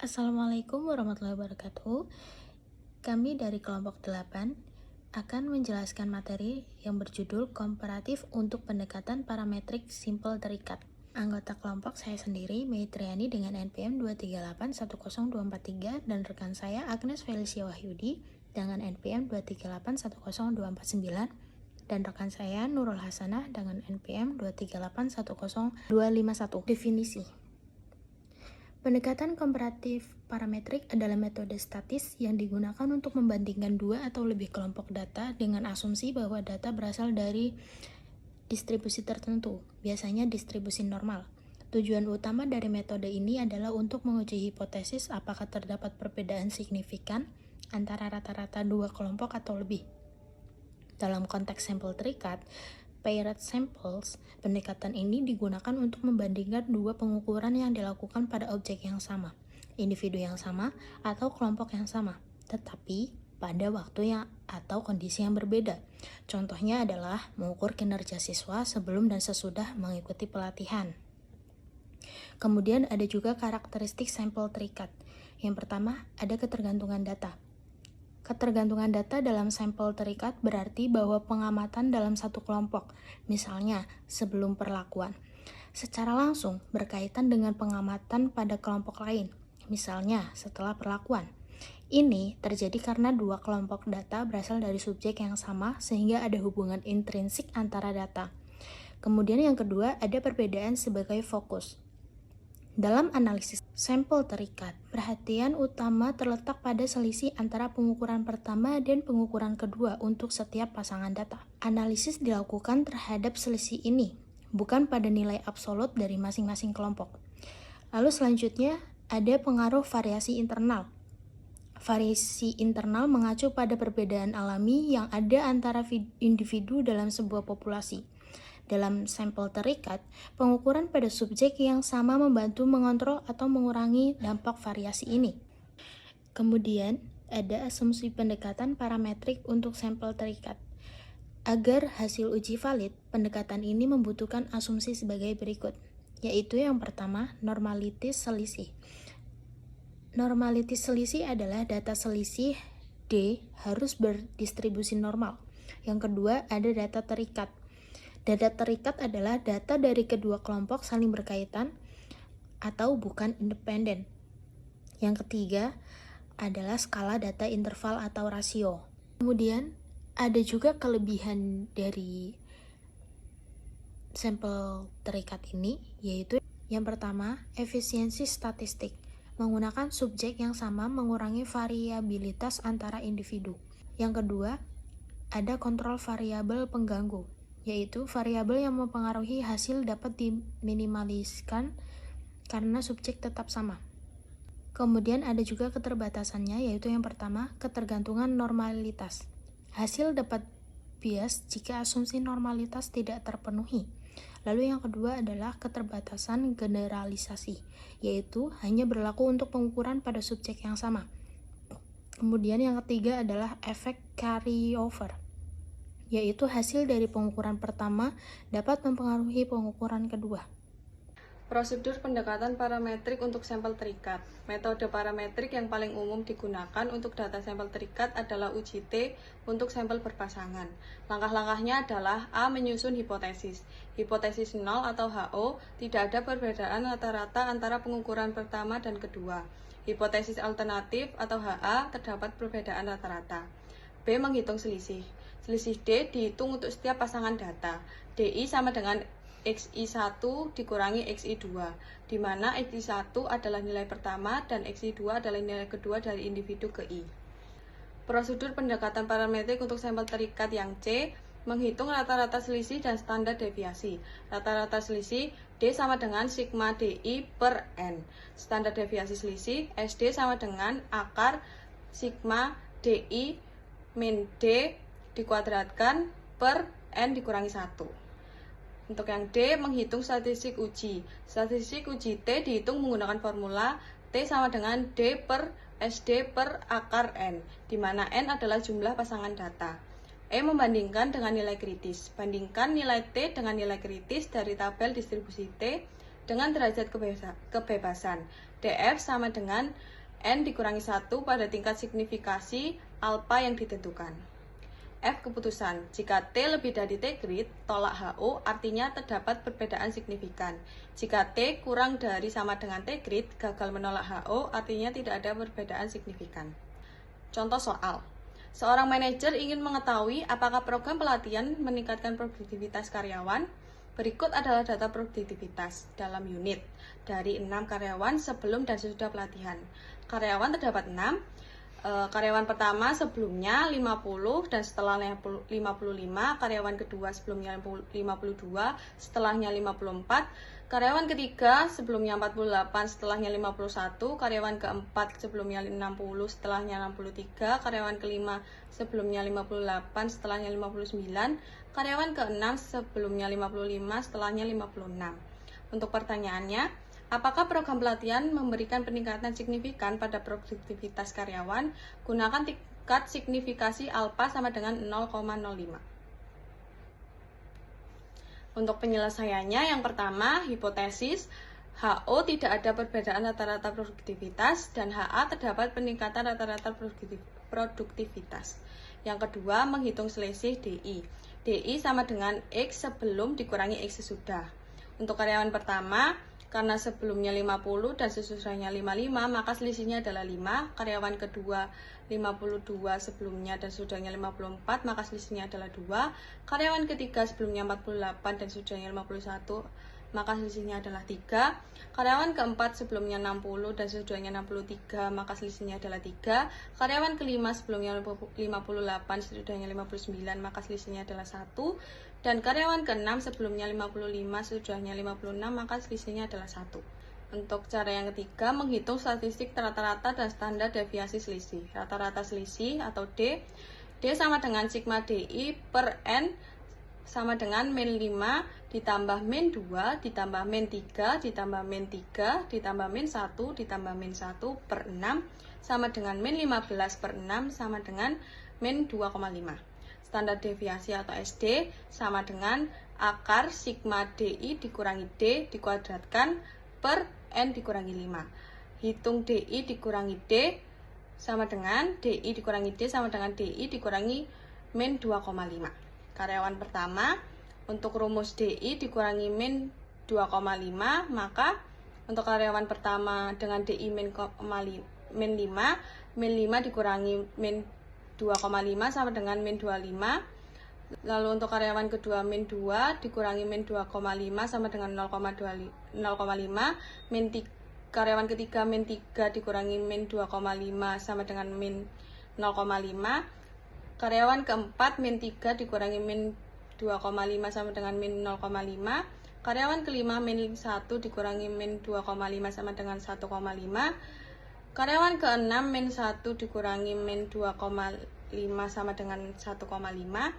Assalamualaikum warahmatullahi wabarakatuh. Kami dari kelompok 8 akan menjelaskan materi yang berjudul Komparatif untuk Pendekatan Parametrik Simpel Terikat. Anggota kelompok saya sendiri, Meitriani dengan NPM 238-10243 dan rekan saya Agnes Felicia Wahyudi dengan NPM 238-10249 dan rekan saya Nurul Hasanah dengan NPM 238-10251. Definisi. Pendekatan komparatif parametrik adalah metode statis yang digunakan untuk membandingkan dua atau lebih kelompok data dengan asumsi bahwa data berasal dari distribusi tertentu, biasanya distribusi normal. Tujuan utama dari metode ini adalah untuk menguji hipotesis apakah terdapat perbedaan signifikan antara rata-rata dua kelompok atau lebih. Dalam konteks sampel terikat, paired samples, pendekatan ini digunakan untuk membandingkan dua pengukuran yang dilakukan pada objek yang sama, individu yang sama, atau kelompok yang sama, tetapi pada waktu yang atau kondisi yang berbeda. Contohnya adalah mengukur kinerja siswa sebelum dan sesudah mengikuti pelatihan. Kemudian ada juga karakteristik sampel terikat. Yang pertama, ada ketergantungan data. Ketergantungan data dalam sampel terikat berarti bahwa pengamatan dalam satu kelompok, misalnya sebelum perlakuan, secara langsung berkaitan dengan pengamatan pada kelompok lain, misalnya setelah perlakuan. Ini terjadi karena dua kelompok data berasal dari subjek yang sama sehingga ada hubungan intrinsik antara data. Kemudian yang kedua, ada perbedaan sebagai fokus. Dalam analisis sampel terikat, perhatian utama terletak pada selisih antara pengukuran pertama dan pengukuran kedua untuk setiap pasangan data. Analisis dilakukan terhadap selisih ini, bukan pada nilai absolut dari masing-masing kelompok. Lalu selanjutnya, ada pengaruh variasi internal. Variasi internal mengacu pada perbedaan alami yang ada antara individu dalam sebuah populasi. Dalam sampel terikat, pengukuran pada subjek yang sama membantu mengontrol atau mengurangi dampak variasi ini. Kemudian, ada asumsi pendekatan parametrik untuk sampel terikat. Agar hasil uji valid, pendekatan ini membutuhkan asumsi sebagai berikut, yaitu yang pertama, normalitas selisih. Normalitas selisih adalah data selisih D harus berdistribusi normal. Yang kedua, ada data terikat. Data terikat adalah data dari kedua kelompok saling berkaitan atau bukan independen. Yang ketiga adalah skala data interval atau rasio. Kemudian ada juga kelebihan dari sampel terikat ini, yaitu yang pertama, efisiensi statistik. Menggunakan subjek yang sama mengurangi variabilitas antara individu. Yang kedua, ada kontrol variabel pengganggu, yaitu variabel yang mempengaruhi hasil dapat diminimaliskan karena subjek tetap sama. Kemudian ada juga keterbatasannya, yaitu yang pertama, ketergantungan normalitas. Hasil dapat bias jika asumsi normalitas tidak terpenuhi. Lalu yang kedua adalah keterbatasan generalisasi, yaitu hanya berlaku untuk pengukuran pada subjek yang sama. Kemudian yang ketiga adalah efek carryover, yaitu hasil dari pengukuran pertama dapat mempengaruhi pengukuran kedua. Prosedur pendekatan parametrik untuk sampel terikat. Metode parametrik yang paling umum digunakan untuk data sampel terikat adalah uji T untuk sampel berpasangan. Langkah-langkahnya adalah A. Menyusun hipotesis. Hipotesis 0 atau HO, tidak ada perbedaan rata-rata antara pengukuran pertama dan kedua. Hipotesis alternatif atau HA, terdapat perbedaan rata-rata. B. Menghitung selisih. Selisih D dihitung untuk setiap pasangan data. DI sama dengan XI1 dikurangi XI2, di mana XI1 adalah nilai pertama dan XI2 adalah nilai kedua dari individu ke I. Prosedur pendekatan parametrik untuk sampel terikat yang C, menghitung rata-rata selisih dan standar deviasi. Rata-rata selisih D sama dengan sigma DI per N. Standar deviasi selisih SD sama dengan akar sigma DI min D dikuadratkan per N dikurangi 1. Untuk yang D, menghitung statistik uji. Statistik uji T dihitung menggunakan formula T sama dengan D per SD per akar N, di mana N adalah jumlah pasangan data. E. Membandingkan dengan nilai kritis. Bandingkan nilai T dengan nilai kritis dari tabel distribusi T dengan derajat kebebasan. DF sama dengan N dikurangi 1 pada tingkat signifikasi alfa yang ditentukan. F keputusan, jika T lebih dari T grid, tolak HO artinya terdapat perbedaan signifikan. Jika T kurang dari sama dengan T grid, gagal menolak HO artinya tidak ada perbedaan signifikan. Contoh soal, seorang manajer ingin mengetahui apakah program pelatihan meningkatkan produktivitas karyawan. Berikut adalah data produktivitas dalam unit dari 6 karyawan sebelum dan sesudah pelatihan. Karyawan terdapat 6. Karyawan pertama sebelumnya 50 dan setelahnya 55, karyawan kedua sebelumnya 52, setelahnya 54, karyawan ketiga sebelumnya 48, setelahnya 51, karyawan keempat sebelumnya 60, setelahnya 63, karyawan kelima sebelumnya 58, setelahnya 59, karyawan keenam sebelumnya 55, setelahnya 56. Untuk pertanyaannya, apakah program pelatihan memberikan peningkatan signifikan pada produktivitas karyawan? Gunakan tingkat signifikasi alfa sama dengan 0,05. Untuk penyelesaiannya, yang pertama, hipotesis HO tidak ada perbedaan rata-rata produktivitas dan HA terdapat peningkatan rata-rata produktivitas. Yang kedua, menghitung selisih DI. DI sama dengan X sebelum dikurangi X sesudah. Untuk karyawan pertama, karena sebelumnya 50 dan sesudahnya 55, maka selisihnya adalah 5. Karyawan kedua 52 sebelumnya dan sesudahnya 54, maka selisihnya adalah 2. Karyawan ketiga sebelumnya 48 dan sesudahnya 51, maka selisihnya adalah 3. Karyawan keempat sebelumnya 60 dan sesudahnya 63, maka selisihnya adalah 3. Karyawan kelima sebelumnya 58, sesudahnya 59, maka selisihnya adalah 1. Dan karyawan ke-6 sebelumnya 55, sesudahnya 56, maka selisihnya adalah 1. Untuk cara yang ketiga, menghitung statistik rata-rata dan standar deviasi selisih. Rata-rata selisih atau D. D sama dengan sigma DI per N sama dengan min 5 ditambah min 2 ditambah min 3 ditambah min 3 ditambah min 1 ditambah min 1 per 6 sama dengan min 15 per 6 sama dengan min 2,5. Standar deviasi atau SD sama dengan akar sigma DI dikurangi D dikuadratkan per N dikurangi 5. Hitung DI dikurangi D sama dengan DI dikurangi D sama dengan DI dikurangi min 2,5. Karyawan pertama, untuk rumus DI dikurangi min 2,5, maka untuk karyawan pertama dengan DI min 5, min 5 dikurangi min 2,5 sama dengan min 25. Lalu untuk karyawan kedua min 2 dikurangi min 2,5 sama dengan 0,5. Karyawan ketiga min 3 dikurangi min 2,5 sama dengan min 0,5. Karyawan keempat min 3 dikurangi min 2,5 sama dengan min 0,5. Karyawan kelima min 1 dikurangi min 2,5 sama dengan 1,5. Karyawan ke-6 min 1 dikurangi min 2,5 sama dengan 1,5.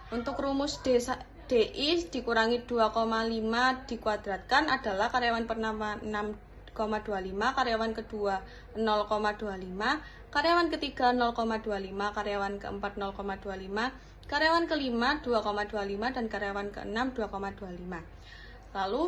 Untuk rumus DI dikurangi 2,5 dikuadratkan adalah karyawan pertama 6,25, karyawan kedua 0,25, karyawan ketiga 0,25, karyawan keempat 0,25, karyawan kelima 2,25, dan karyawan ke-6 2,25. Lalu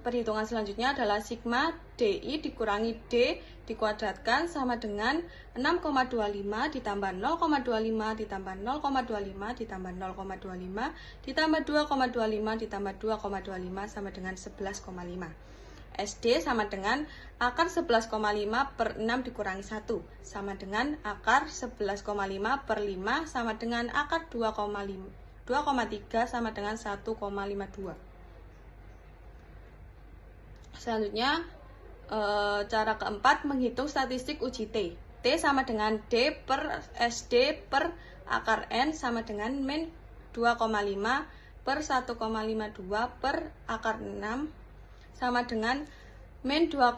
perhitungan selanjutnya adalah sigma DI dikurangi D dikuadratkan sama dengan 6,25 ditambah 0,25 ditambah 0,25 ditambah 0,25 ditambah 2,25 ditambah 2,25 sama dengan 11,5. SD sama dengan akar 11,5 per 6 dikurangi 1 sama dengan akar 11,5 per 5 sama dengan akar 2,3 sama dengan 1,52. Selanjutnya, cara keempat, menghitung statistik uji T. T sama dengan D per SD per akar N sama dengan min 2,5 per 1,52 per akar 6 sama dengan min 2,5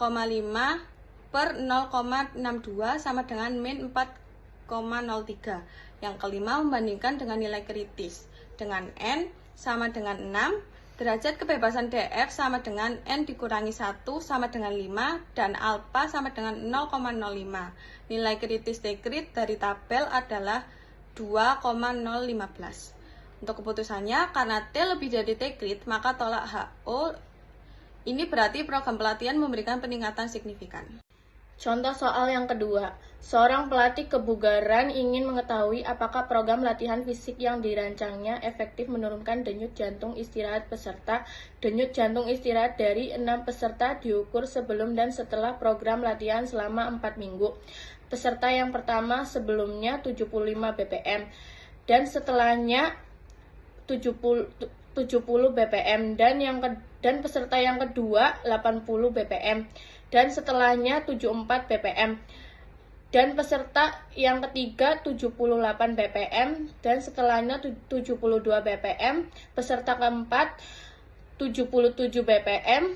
per 0,62 sama dengan min 4,03. Yang kelima, membandingkan dengan nilai kritis. Dengan N sama dengan 6, derajat kebebasan DF sama dengan N dikurangi 1 sama dengan 5, dan alfa sama dengan 0,05. Nilai kritis T-grid dari tabel adalah 2,015. Untuk keputusannya, karena T lebih dari T-grid, maka tolak HO Ini berarti program pelatihan memberikan peningkatan signifikan. Contoh soal yang kedua, seorang pelatih kebugaran ingin mengetahui apakah program latihan fisik yang dirancangnya efektif menurunkan denyut jantung istirahat peserta. Denyut jantung istirahat dari 6 peserta diukur sebelum dan setelah program latihan selama 4 minggu. Peserta yang pertama sebelumnya 75 bpm dan setelahnya 70 bpm dan peserta yang kedua 80 bpm dan setelahnya 74 bpm dan peserta yang ketiga 78 bpm dan setelahnya 72 bpm, peserta keempat 77 bpm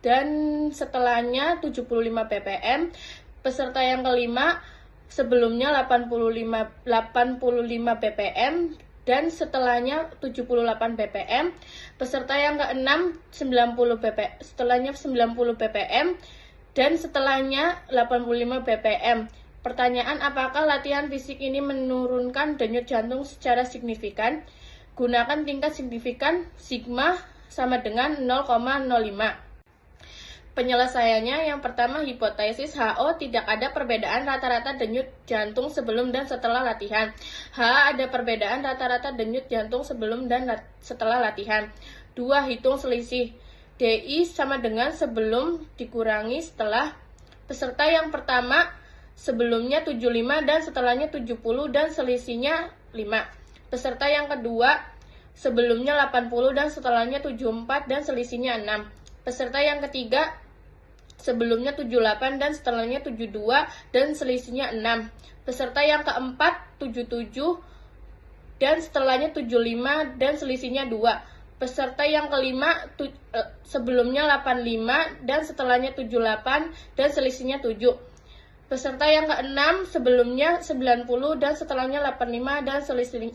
dan setelahnya 75 bpm, peserta yang kelima sebelumnya 85 bpm dan setelahnya 78 bpm, peserta yang keenam 90 bpm, setelahnya 90 bpm dan setelahnya 85 bpm. Pertanyaan, apakah latihan fisik ini menurunkan denyut jantung secara signifikan? Gunakan tingkat signifikan sigma sama dengan 0,05. Penyelesaiannya yang pertama, hipotesis HO tidak ada perbedaan rata-rata denyut jantung sebelum dan setelah latihan. H ada perbedaan rata-rata denyut jantung sebelum dan setelah latihan. 2. Hitung selisih. DI sama dengan sebelum dikurangi setelah. Peserta yang pertama sebelumnya 75 dan setelahnya 70 dan selisihnya 5. Peserta yang kedua sebelumnya 80 dan setelahnya 74 dan selisihnya 6. Peserta yang ketiga sebelumnya 78 dan setelahnya 72 dan selisihnya 6. Peserta yang keempat 77 dan setelahnya 75 dan selisihnya 2. Peserta yang kelima sebelumnya 85 dan setelahnya 78 dan selisihnya 7. Peserta yang keenam sebelumnya 90 dan setelahnya 85 dan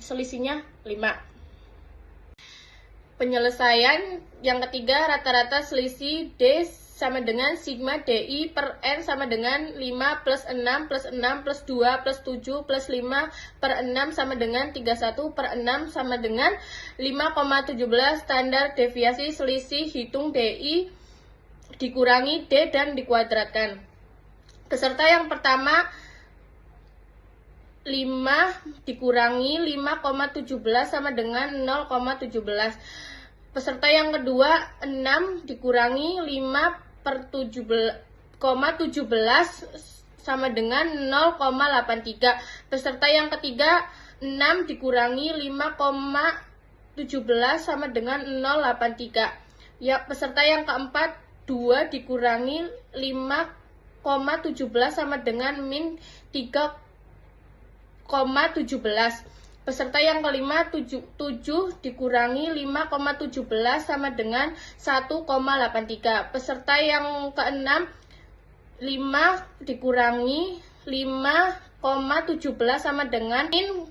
selisihnya 5. Penyelesaian yang ketiga, rata-rata selisih D sama dengan sigma DI per N sama dengan 5 plus 6 plus 6 plus 2 plus 7 plus 5 per 6 sama dengan 31 per 6 sama dengan 5,17 standar deviasi selisih. Hitung DI dikurangi D dan dikuadratkan. Peserta yang pertama 5 dikurangi 5,17 sama dengan 0,17. Peserta yang kedua 6 dikurangi 5 per 7,17 sama dengan 0,83. Peserta yang ketiga 6 dikurangi 5,17 sama dengan 0,83. Ya, peserta yang keempat 2 dikurangi 5,17 sama dengan min 3,17. Peserta yang kelima 7 dikurangi 5,17 sama dengan 1,83. Peserta yang keenam 5 dikurangi 5,17 sama dengan min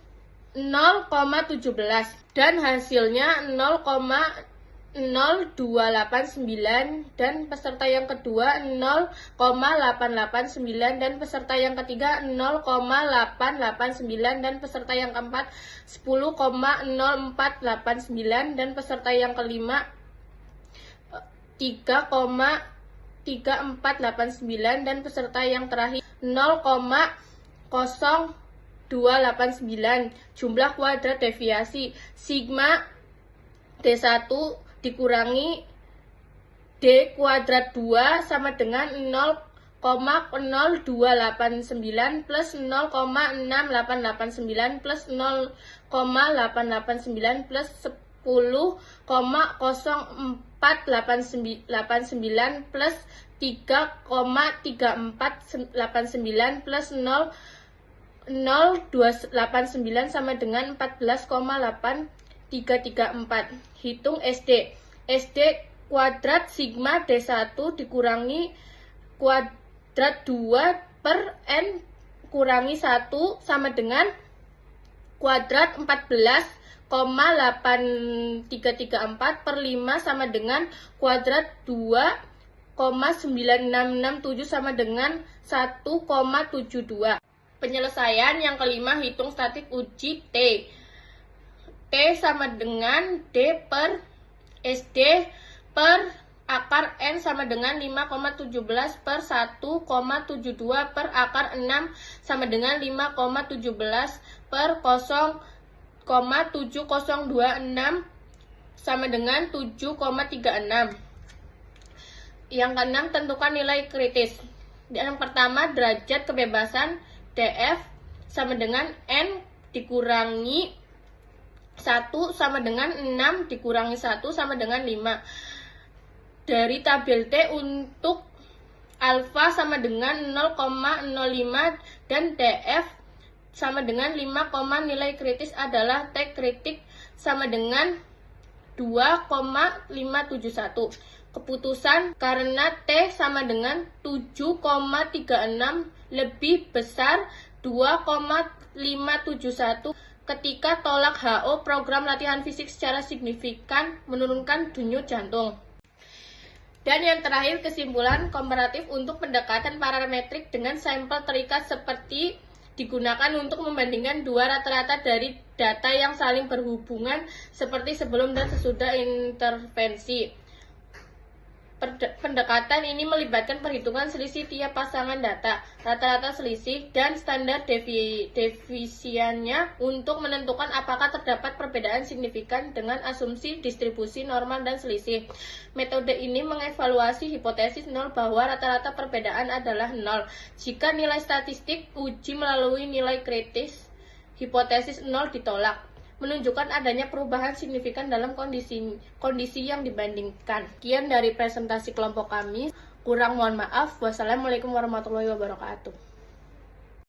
0,17 dan hasilnya 0,0289 dan peserta yang kedua 0,889 dan peserta yang ketiga 0,889 dan peserta yang keempat 10,0489 dan peserta yang kelima 3,3489 dan peserta yang terakhir 0,0289. Jumlah kuadrat deviasi sigma D1 dikurangi D kuadrat 2 sama dengan 0,0289 plus 0,6889 plus 0,889 plus 10,0489 plus 3,3489 plus 0,0289 sama dengan 14,8334. Hitung SD. SD kuadrat sigma D1 dikurangi kuadrat 2 per N kurangi 1 sama dengan kuadrat 14,8334 per 5 sama dengan kuadrat 2,9667 sama dengan 1,72. Penyelesaian yang kelima, hitung statik uji T. T sama dengan D per SD per akar N sama dengan 5,17 per 1,72 per akar 6 sama dengan 5,17 per 0,7026 sama dengan 7,36. Yang keenam, tentukan nilai kritis. Yang pertama, derajat kebebasan DF sama dengan N dikurangi 1 sama dengan 6 dikurangi 1 sama dengan 5. Dari tabel T untuk alfa sama dengan 0,05 dan DF sama dengan 5, nilai kritis adalah T kritik sama dengan 2,571. Keputusan karena T sama dengan 7,36 lebih besar 2,571 ketika tolak HO program latihan fisik secara signifikan menurunkan denyut jantung. Dan yang terakhir, kesimpulan komparatif untuk pendekatan parametrik dengan sampel terikat seperti digunakan untuk membandingkan dua rata-rata dari data yang saling berhubungan seperti sebelum dan sesudah intervensi. Pendekatan ini melibatkan perhitungan selisih tiap pasangan data, rata-rata selisih, dan standar defisiennya untuk menentukan apakah terdapat perbedaan signifikan dengan asumsi distribusi normal dan selisih. Metode ini mengevaluasi hipotesis nol bahwa rata-rata perbedaan adalah nol. Jika nilai statistik uji melalui nilai kritis, hipotesis nol ditolak, menunjukkan adanya perubahan signifikan dalam kondisi yang dibandingkan. Sekian dari presentasi kelompok kami. Kurang mohon maaf. Wassalamualaikum warahmatullahi wabarakatuh.